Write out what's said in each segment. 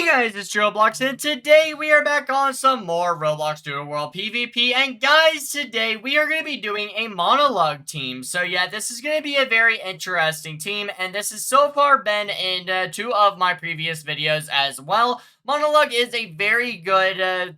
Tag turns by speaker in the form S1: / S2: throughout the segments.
S1: Guys, it's Roblox, and today we are back on some more Roblox Doodle World PvP, and guys, today we are going to be doing a monologue team. So yeah, this is going to be a very interesting team, and this has so far been in two of my previous videos as well. Monologue is a very good,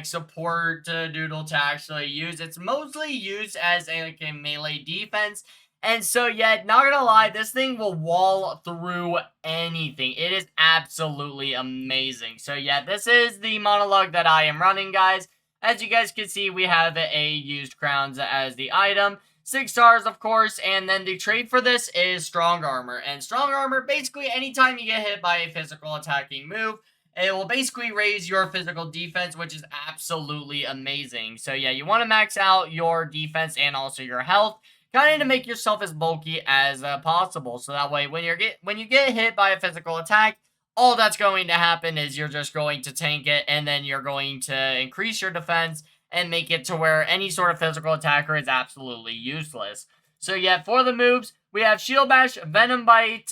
S1: support doodle to actually use. It's mostly used as a melee defense, and so, yeah, not gonna lie, this thing will wall through anything. It is absolutely amazing. So, yeah, this is the monologue that I am running, guys. As you guys can see, we have a used crowns as the item. 6 stars, of course, and then the trait for this is strong armor. And strong armor, basically, anytime you get hit by a physical attacking move, it will basically raise your physical defense, which is absolutely amazing. So, yeah, you want to max out your defense and also your health, kind of to make yourself as bulky as possible. So that way, when you get hit by a physical attack, all that's going to happen is you're just going to tank it, and then you're going to increase your defense and make it to where any sort of physical attacker is absolutely useless. So yeah, for the moves, we have Shield Bash, Venom Bite,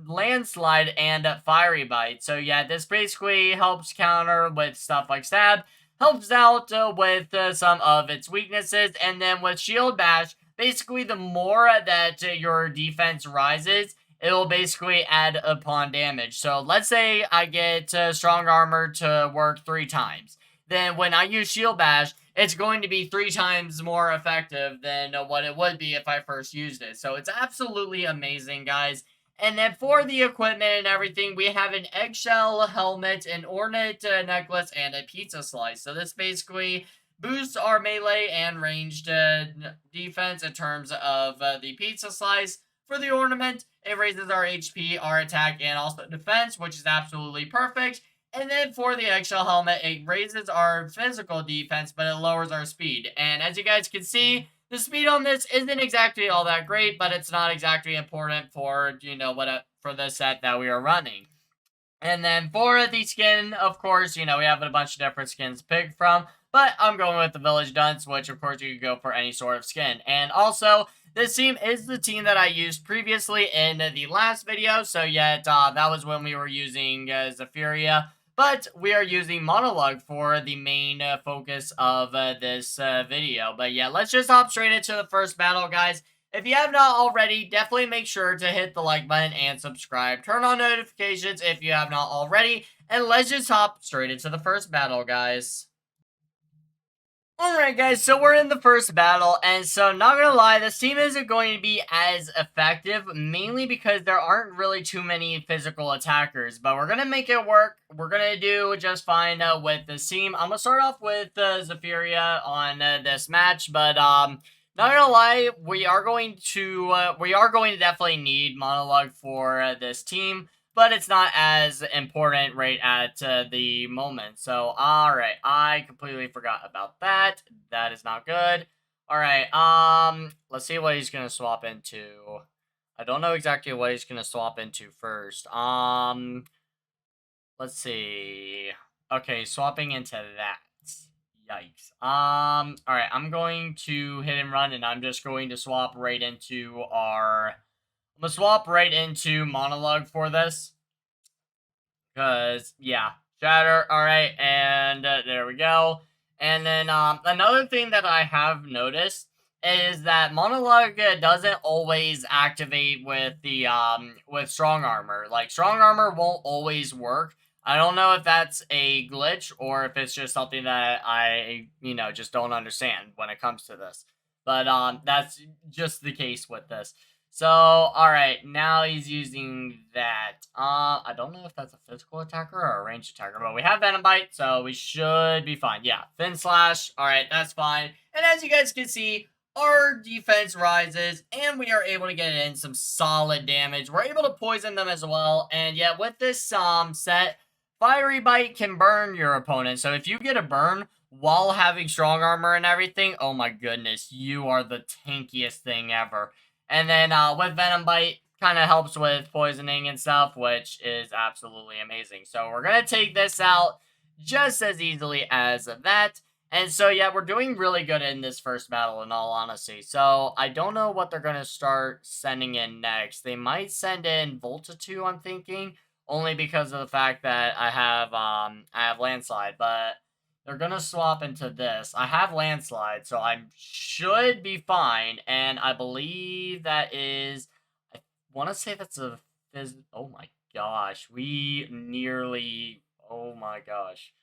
S1: Landslide, and Fiery Bite. So yeah, this basically helps counter with stuff like Stab, helps out with some of its weaknesses, and then with Shield Bash, basically, the more that your defense rises, it'll basically add upon damage. So, let's say I get strong armor to work 3 times. Then, when I use Shield Bash, it's going to be 3 times more effective than what it would be if I first used it. So, it's absolutely amazing, guys. And then for the equipment and everything, we have an eggshell helmet, an ornate necklace, and a pizza slice. So, this basically boosts our melee and ranged defense in terms of the pizza slice. For the ornament, it raises our HP, our attack, and also defense, which is absolutely perfect. And then for the eggshell helmet, it raises our physical defense, but it lowers our speed. And as you guys can see, the speed on this isn't exactly all that great, but it's not exactly important for, for the set that we are running. And then for the skin, of course, we have a bunch of different skins to pick from. But I'm going with the Village Dunce, which of course you could go for any sort of skin. And also, this team is the team that I used previously in the last video. So yeah, that was when we were using Zephyria. But we are using Monologue for the main focus of this video. But yeah, let's just hop straight into the first battle, guys. If you have not already, definitely make sure to hit the like button and subscribe. Turn on notifications if you have not already. And let's just hop straight into the first battle, guys. Alright guys, so we're in the first battle, and so not gonna lie, this team isn't going to be as effective, mainly because there aren't really too many physical attackers, but we're gonna make it work. We're gonna do just fine with this team. I'm gonna start off with Zephyria on this match, but not gonna lie, we are going to definitely need Monologue for this team, but it's not as important right at the moment. So, alright, I completely forgot about that. That is not good. Alright, let's see what he's gonna swap into. I don't know exactly what he's gonna swap into first. Let's see. Okay, swapping into that. Yikes. Alright, I'm going to hit and run, and I'm just going to swap right into I'm gonna swap right into Monologue for this. Because, yeah. Shatter. Alright, and there we go. And then, another thing that I have noticed is that Monologue doesn't always activate with the, with Strong Armor. Like, Strong Armor won't always work. I don't know if that's a glitch or if it's just something that I, just don't understand when it comes to this. But, that's just the case with this. So, alright, now he's using that. I don't know if that's a physical attacker or a ranged attacker, but we have Venom Bite, so we should be fine. Yeah, Fin Slash, alright, that's fine. And as you guys can see, our defense rises, and we are able to get in some solid damage. We're able to poison them as well, and yeah, with this set, Fiery Bite can burn your opponent, so if you get a burn while having strong armor and everything, oh my goodness, you are the tankiest thing ever. And then with Venom Bite, kind of helps with poisoning and stuff, which is absolutely amazing. So we're going to take this out just as easily as that. And so, yeah, we're doing really good in this first battle, in all honesty. So I don't know what they're going to start sending in next. They might send in Volta 2, I'm thinking. only because of the fact that I have landslide, but they're gonna swap into this. I have landslide, so I should be fine, and I believe that is, I want to say that's a oh my gosh, we nearly, oh my gosh.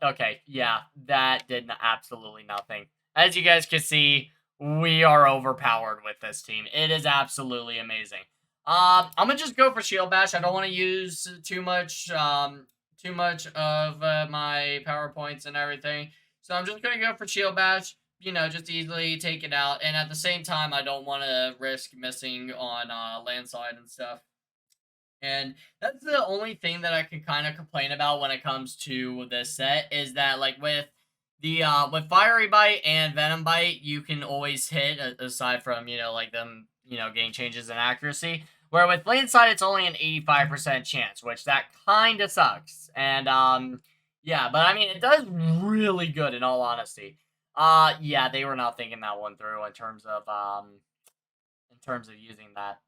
S1: Okay, yeah, that did absolutely nothing. As you guys can see, we are overpowered with this team. It is absolutely amazing. I'm gonna just go for shield bash. I don't want to use too much of my powerpoints and everything. So I'm just gonna go for shield bash. You know, just easily take it out. And at the same time, I don't want to risk missing on landslide and stuff. And that's the only thing that I can kind of complain about when it comes to this set is that like with Fiery Bite and Venom Bite, you can always hit aside from, you know, like them, you know, getting changes in accuracy. Where with Landslide, it's only an 85% chance, which that kind of sucks. And yeah, but I mean it does really good in all honesty. Yeah, they were not thinking that one through in terms of using that.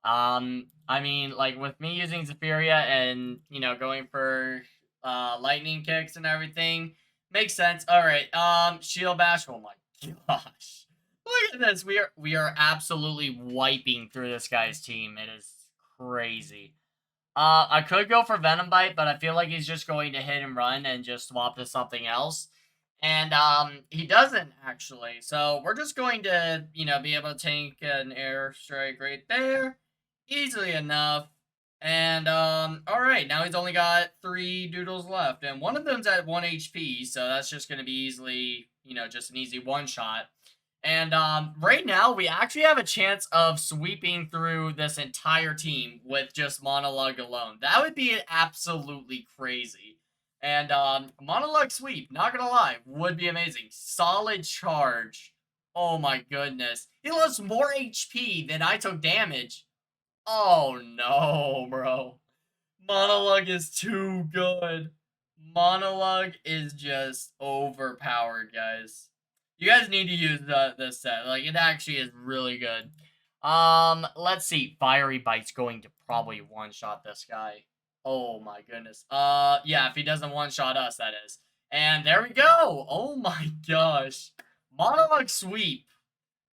S1: I mean, like with me using Zephyria and you know going for lightning kicks and everything makes sense. All right, shield bash. Oh my gosh, look at this. We are absolutely wiping through this guy's team. It is crazy. I could go for Venom Bite, but I feel like he's just going to hit and run and just swap to something else. And he doesn't actually. So we're just going to, you know, be able to tank an air strike right there easily enough. And all right, now he's only got 3 doodles left, and one of them's at 1 HP, so that's just going to be easily, you know, just an easy one shot. And right now, we actually have a chance of sweeping through this entire team with just Monologue alone. That would be absolutely crazy. And Monologue sweep, not gonna lie, would be amazing. Solid charge. Oh my goodness. He lost more HP than I took damage. Oh no, bro. Monologue is too good. Monologue is just overpowered, guys. You guys need to use this set. Like, it actually is really good. Let's see. Fiery Bite's going to probably one-shot this guy. Oh my goodness. Yeah, if he doesn't one-shot us, that is. And there we go. Oh my gosh. Monologue sweep.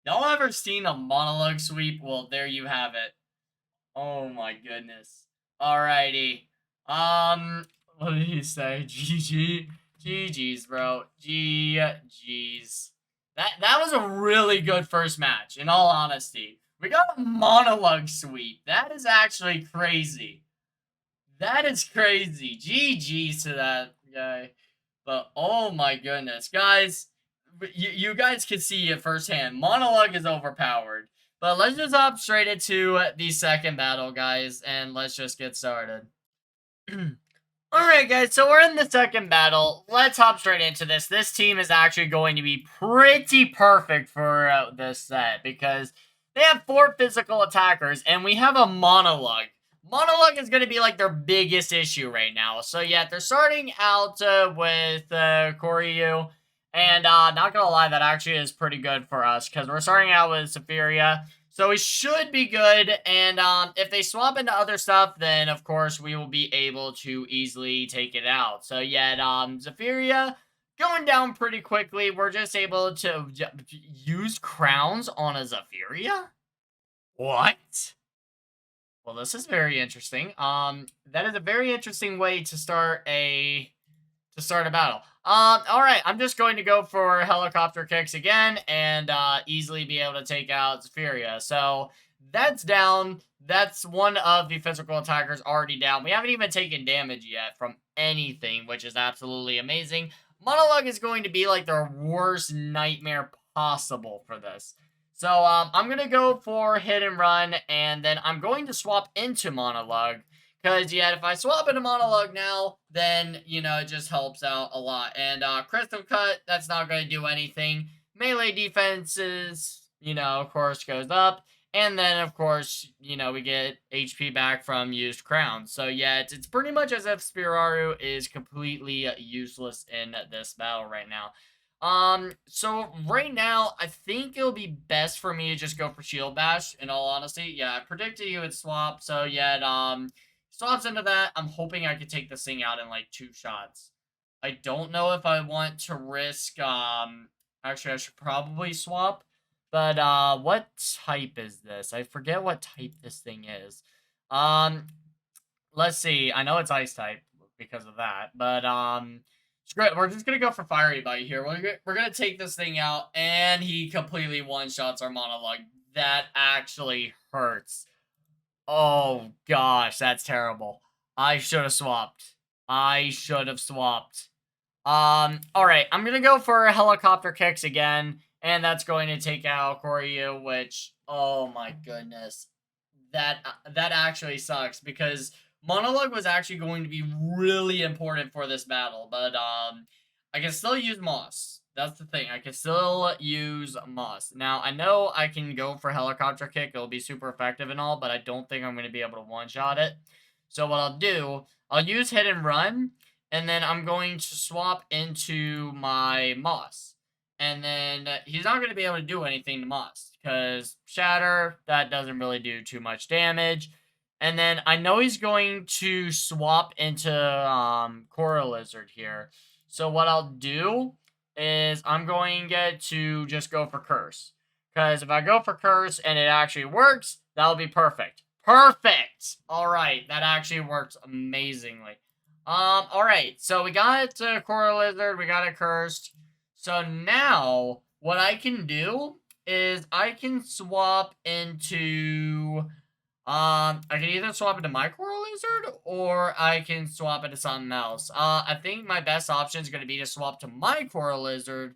S1: Y'all ever seen a monologue sweep? Well, there you have it. Oh my goodness. Alrighty. What did he say? GG? GG's, bro. GG's. That was a really good first match, in all honesty. We got a monologue sweep. That is actually crazy. That is crazy. GG's to that guy. But oh my goodness, guys, you guys can see it firsthand. Monologue is overpowered. But let's just hop straight into the second battle, guys, and let's just get started. Alright, guys, so we're in the second battle. Let's hop straight into this. This team is actually going to be pretty perfect for this set because they have 4 physical attackers, and we have a Monologue. Monologue is going to be like their biggest issue right now. So yeah, they're starting out with Koryu. And not gonna lie, that actually is pretty good for us because we're starting out with Zephyria. So we should be good. And if they swap into other stuff, then of course we will be able to easily take it out. So yeah, Zephyria going down pretty quickly. We're just able to use crowns on a Zephyria? What? Well, this is very interesting. That is a very interesting way to start a battle. Alright, I'm just going to go for helicopter kicks again and easily be able to take out Zephyria. So that's down. That's one of the physical attackers already down. We haven't even taken damage yet from anything, which is absolutely amazing. Monologue is going to be like their worst nightmare possible for this. So I'm going to go for hit and run, and then I'm going to swap into Monologue. Because, yeah, if I swap into Monologue now, then, you know, it just helps out a lot. And Crystal Cut, that's not going to do anything. Melee defenses, you know, of course, goes up. And then, of course, you know, we get HP back from used crowns. So, yeah, it's pretty much as if Spiraru is completely useless in this battle right now. So right now, I think it'll be best for me to just go for Shield Bash, in all honesty. Yeah, I predicted you would swap, so yeah, Swaps into that. I'm hoping I could take this thing out in like 2 shots. I don't know if I want to risk, actually I should probably swap. But, what type is this? I forget what type this thing is. Um, let's see. I know it's ice type because of that. But, screw it. We're just gonna go for Fiery Bite here. We're gonna take this thing out, and he completely one-shots our monologue. That actually hurts. Oh, gosh, that's terrible. I should have swapped. I should have swapped. Alright, I'm gonna go for helicopter kicks again, and that's going to take out Koryu, which, oh my goodness. That actually sucks, because Monologue was actually going to be really important for this battle, but, I can still use Moss. That's the thing, I can still use Moss. Now, I know I can go for helicopter kick, it'll be super effective and all, but I don't think I'm gonna be able to one-shot it. So what I'll do, I'll use hit and run, and then I'm going to swap into my Moss. And then he's not going to be able to do anything to Moss, because Shatter, that doesn't really do too much damage. And then I know he's going to swap into Coral Lizard here. So what I'll do is I'm going to just go for Curse. Because if I go for Curse and it actually works, that'll be perfect. Perfect! Alright, that actually works amazingly. Alright, so we got Coral Lizard, we got it cursed. So now, what I can do is I can swap into, I can either swap into my Coral Lizard, or I can swap into something else. I think my best option is going to be to swap to my Coral Lizard,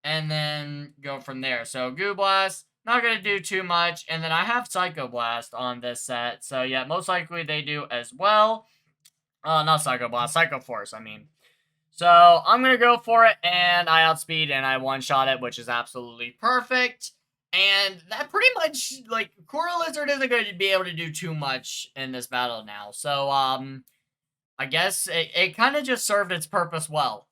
S1: and then go from there. So, Goo Blast, not going to do too much, and then I have Psycho Blast on this set, so yeah, most likely they do as well. Not Psycho Blast, Psycho Force, I mean. So, I'm gonna go for it, and I outspeed, and I one-shot it, which is absolutely perfect. And that pretty much, like, Coral Lizard isn't going to be able to do too much in this battle now. So, I guess it kind of just served its purpose well.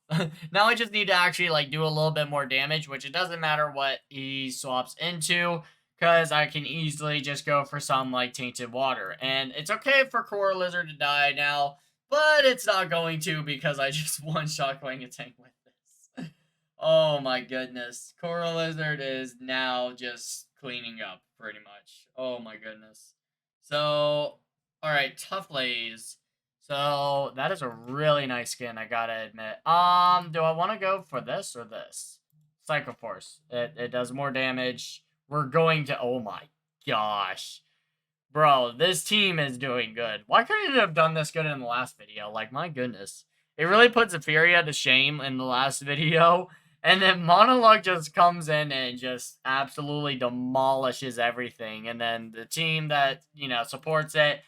S1: Now I just need to actually, like, do a little bit more damage, which it doesn't matter what he swaps into, because I can easily just go for some, like, Tainted Water. And it's okay for Coral Lizard to die now, but it's not going to, because I just one-shot Klangatang with this. Oh my goodness. Coral Lizard is now just cleaning up, pretty much. Oh my goodness. So, alright, Tough Lays. So, that is a really nice skin, I gotta admit. Do I want to go for this or this? Psycho Force. It does more damage. We're going to... Oh my gosh. Bro, this team is doing good. Why couldn't it have done this good in the last video? Like, my goodness. It really puts Euphoria to shame in the last video. And then Monologue just comes in and just absolutely demolishes everything. And then the team that, you know, supports it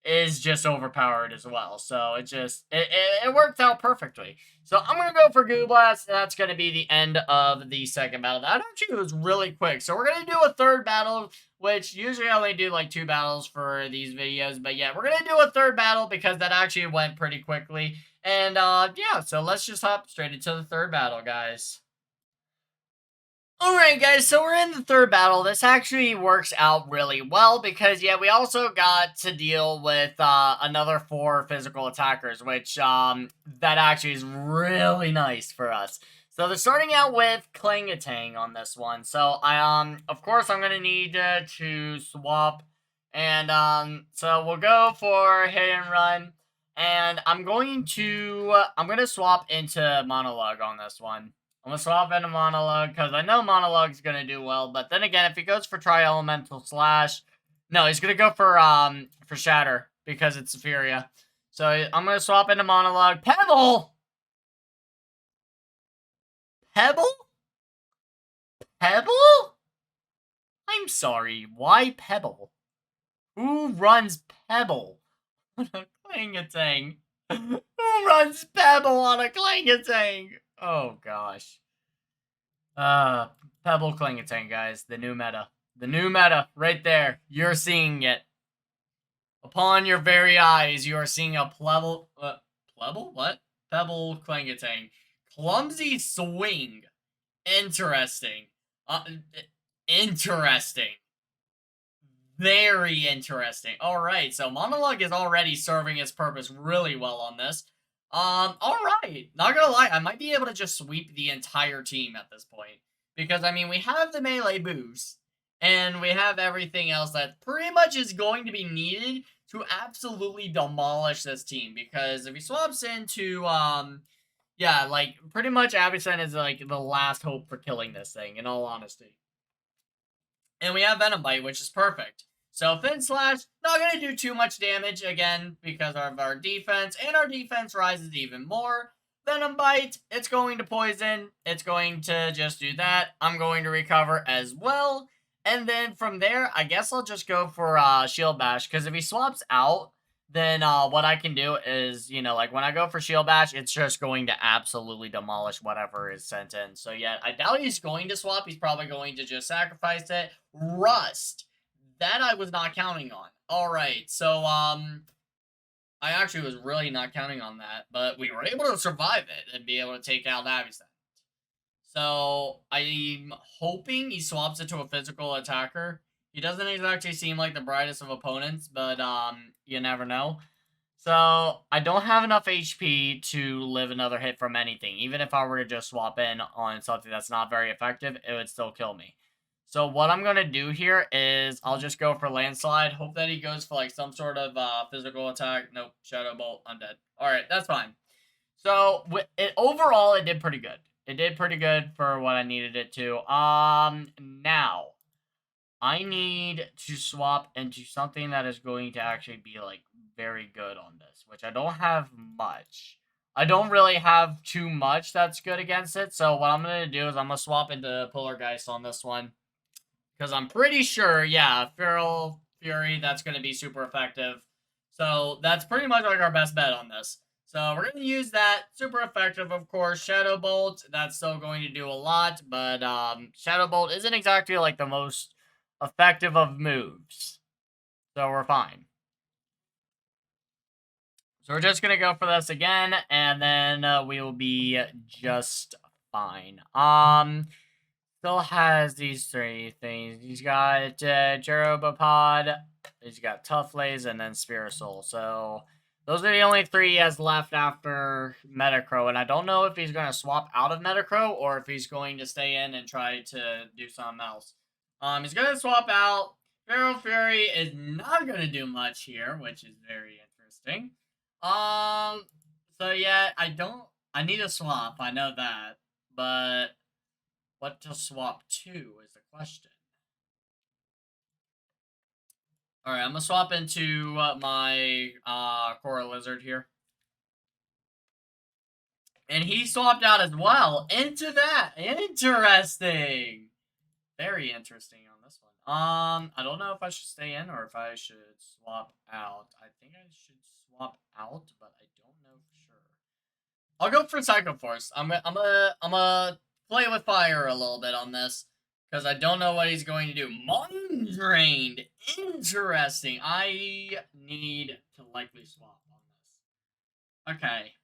S1: is just overpowered as well. So it worked out perfectly. So I'm going to go for Goo Blast. That's going to be the end of the second battle. That actually was really quick. So we're going to do a third battle, which usually I only do like 2 battles for these videos. But yeah, we're going to do a third battle because that actually went pretty quickly. And yeah, so let's just hop straight into the third battle, guys. Alright guys, so we're in the third battle. This actually works out really well because, yeah, we also got to deal with another 4 physical attackers, which that actually is really nice for us. So they're starting out with Klangatang on this one. So of course I'm gonna need to swap, and so we'll go for hit and run, and I'm gonna swap into monologue on this one. I'm gonna swap into Monologue, because I know Monologue's gonna do well, but then again, if he goes for Tri-Elemental Slash... No, he's gonna go for Shatter, because it's Euphoria. So, I'm gonna swap into Monologue. Pebble! Pebble? Pebble? I'm sorry, why Pebble? Who runs Pebble on a Klangatang? Who runs Pebble on a Klangatang? Oh, gosh. Pebble Klangatang, guys. The new meta. The new meta, right there. You're seeing it. Upon your very eyes, you are seeing a Pebble... Pebble? What? Pebble Klangatang. Clumsy swing. Interesting. Interesting. Very interesting. All right, so monologue is already serving its purpose really well on this. All right. Not gonna lie, I might be able to just sweep the entire team at this point because I mean we have the melee boost and we have everything else that pretty much is going to be needed to absolutely demolish this team. Because if he swaps into yeah, like pretty much Abyssin is like the last hope for killing this thing. In all honesty. And we have Venom Bite, which is perfect. So Fin Slash, not going to do too much damage again because of our defense, and our defense rises even more. Venom Bite, it's going to poison, it's going to just do that. I'm going to recover as well. And then from there, I guess I'll just go for Shield Bash, because if he swaps out, then what I can do is, you know, like when I go for Shield Bash, it's just going to absolutely demolish whatever is sent in. So yeah, I doubt he's going to swap. He's probably going to just sacrifice it. Rust. That I was not counting on. Alright, so I actually was really not counting on that, but we were able to survive it and be able to take out Avicent. So I'm hoping he swaps it to a physical attacker. He doesn't exactly seem like the brightest of opponents, but you never know. So I don't have enough HP to live another hit from anything. Even if I were to just swap in on something that's not very effective, it would still kill me. So what I'm going to do here is I'll just go for Landslide. Hope that he goes for like some sort of physical attack. Nope, Shadow Bolt, I'm dead. Alright, that's fine. So overall, it did pretty good. It did pretty good for what I needed it to. Now, I need to swap into something that is going to actually be, like, very good on this, which I don't have much. I don't really have too much that's good against it, so what I'm going to do is I'm going to swap into Poltergeist on this one. Because I'm pretty sure, yeah, Feral Fury, that's going to be super effective. So that's pretty much like our best bet on this. So we're going to use that. Super effective, of course. Shadow Bolt, that's still going to do a lot. But Shadow Bolt isn't exactly like the most effective of moves. So we're fine. So we're just going to go for this again. And then we will be just fine. Still has these three things. He's got Jerobopod, he's got Toughleys, and then Spiritool. So those are the only three he has left after Metacrow. And I don't know if he's going to swap out of Metacrow or if he's going to stay in and try to do something else. He's going to swap out. Feral Fury is not going to do much here, which is very interesting. So yeah, I need a swap. I know that. But what to swap to is the question. Alright, I'm gonna swap into my Coral Lizard here. And he swapped out as well into that. Interesting. Very interesting on this one. I don't know if I should stay in or if I should swap out. I think I should swap out, but I don't know for sure. I'll go for Psycho Force. I'm gonna play with fire a little bit on this. Because I don't know what he's going to do. Mind Drained. Interesting. I need to likely swap on this. Okay.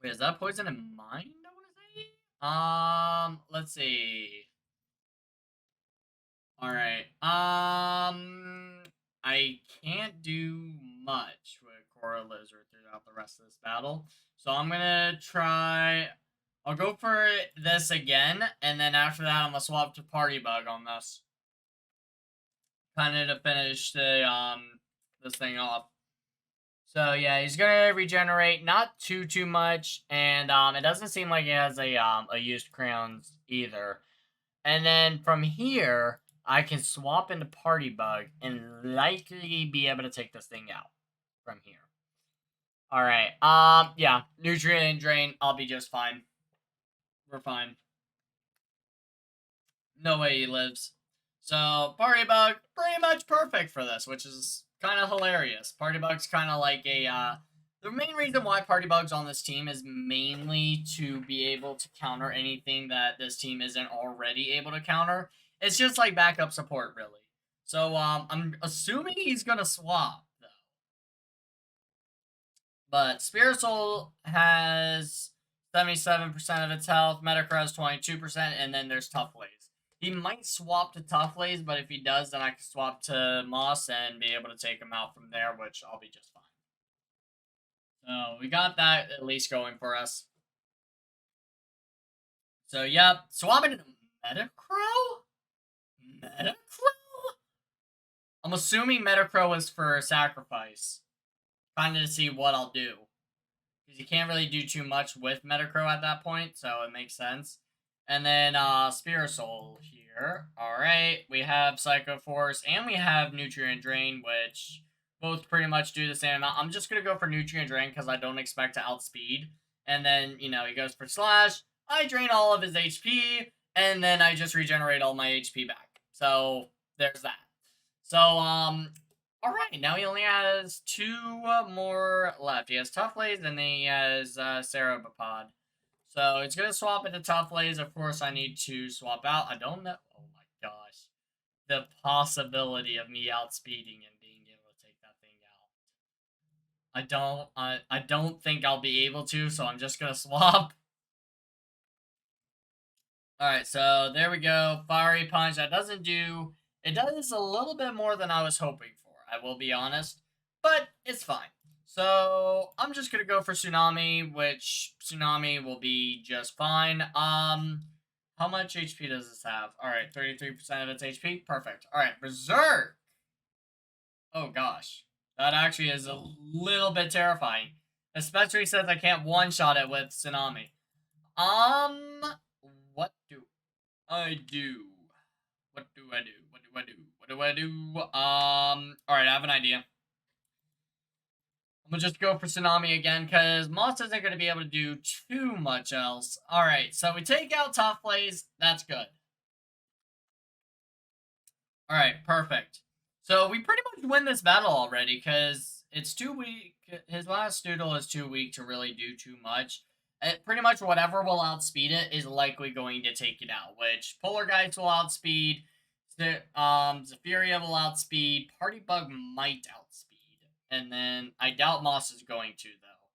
S1: Wait, is that poison in mind, I want to say? Let's see. Alright. I can't do much with Coral Lizard throughout the rest of this battle. So I'm gonna try... I'll go for this again, and then after that, I'm gonna swap to Party Bug on this. Kind of to finish the, this thing off. So, yeah, he's gonna regenerate, not too much, and, it doesn't seem like he has a used crayons either. And then from here, I can swap into Party Bug and likely be able to take this thing out from here. Alright, yeah, Nutrient Drain, I'll be just fine. We're fine. No way he lives. So, Party Bug, pretty much perfect for this, which is kind of hilarious. Party Bug's kind of like a, the main reason why Party Bug's on this team is mainly to be able to counter anything that this team isn't already able to counter. It's just like backup support, really. So, I'm assuming he's gonna swap, though. But Spiritool has 77% of its health, Metacrow has 22%, and then there's Toughleys. He might swap to Toughleys, but if he does, then I can swap to Moss and be able to take him out from there, which I'll be just fine. So we got that at least going for us. So, yep, swapping to Metacrow? Metacrow? I'm assuming Metacrow is for Sacrifice. Trying to see what I'll do. Because you can't really do too much with Metacrow at that point, so it makes sense. And then, Spiritosoul here. Alright, we have Psycho Force, and we have Nutrient Drain, which both pretty much do the same amount. I'm just gonna go for Nutrient Drain, because I don't expect to outspeed. And then, you know, he goes for Slash. I drain all of his HP, and then I just regenerate all my HP back. So, there's that. So, alright, now he only has 2 more left. He has Toughleys, and then he has Cerebopod. So, it's going to swap into Toughleys. Of course, I need to swap out. I don't know. Oh my gosh. The possibility of me outspeeding and being able to take that thing out. I don't think I'll be able to, so I'm just going to swap. Alright, so there we go. Fiery Punch. That doesn't do... It does a little bit more than I was hoping for, I will be honest. But it's fine. So, I'm just going to go for Tsunami, which Tsunami will be just fine. How much HP does this have? Alright, 33% of its HP. Perfect. Alright, Berserk. Oh, gosh. That actually is a little bit terrifying. Especially since I can't one-shot it with Tsunami. What do I do? What do I do? What do I do? What do I do? Alright, I have an idea. I'm gonna just go for Tsunami again, because Moss isn't going to be able to do too much else. Alright, so we take out Toughleys. That's good. Alright, perfect. So we pretty much win this battle already, because it's too weak. His last Doodle is too weak to really do too much. Pretty much whatever will outspeed it is likely going to take it out, which Polargeist will outspeed, Zephyria will outspeed, Party Bug might outspeed, and then I doubt Moss is going to, though.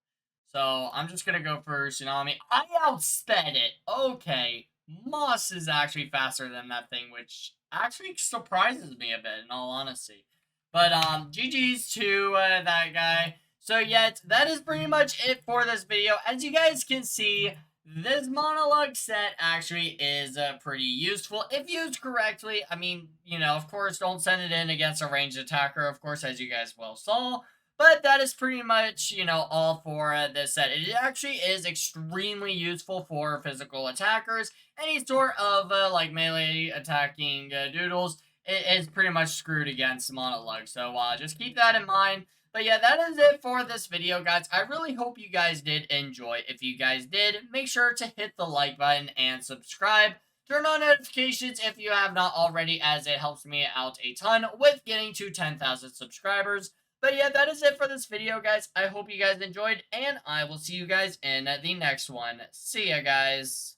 S1: So I'm just going to go for Tsunami. I outsped it! Okay, Moss is actually faster than that thing, which actually surprises me a bit, in all honesty. But, GG's to that guy. So, yet, that is pretty much it for this video. As you guys can see, this monologue set actually is pretty useful. If used correctly, I mean, you know, of course, don't send it in against a ranged attacker, of course, as you guys well saw. But that is pretty much, you know, all for this set. It actually is extremely useful for physical attackers. Any sort of, like, melee attacking Doodles, it is pretty much screwed against monologue. So, just keep that in mind. But yeah, that is it for this video, guys. I really hope you guys did enjoy. If you guys did, make sure to hit the like button and subscribe. Turn on notifications if you have not already, as it helps me out a ton with getting to 10,000 subscribers. But yeah, that is it for this video, guys. I hope you guys enjoyed, and I will see you guys in the next one. See ya, guys.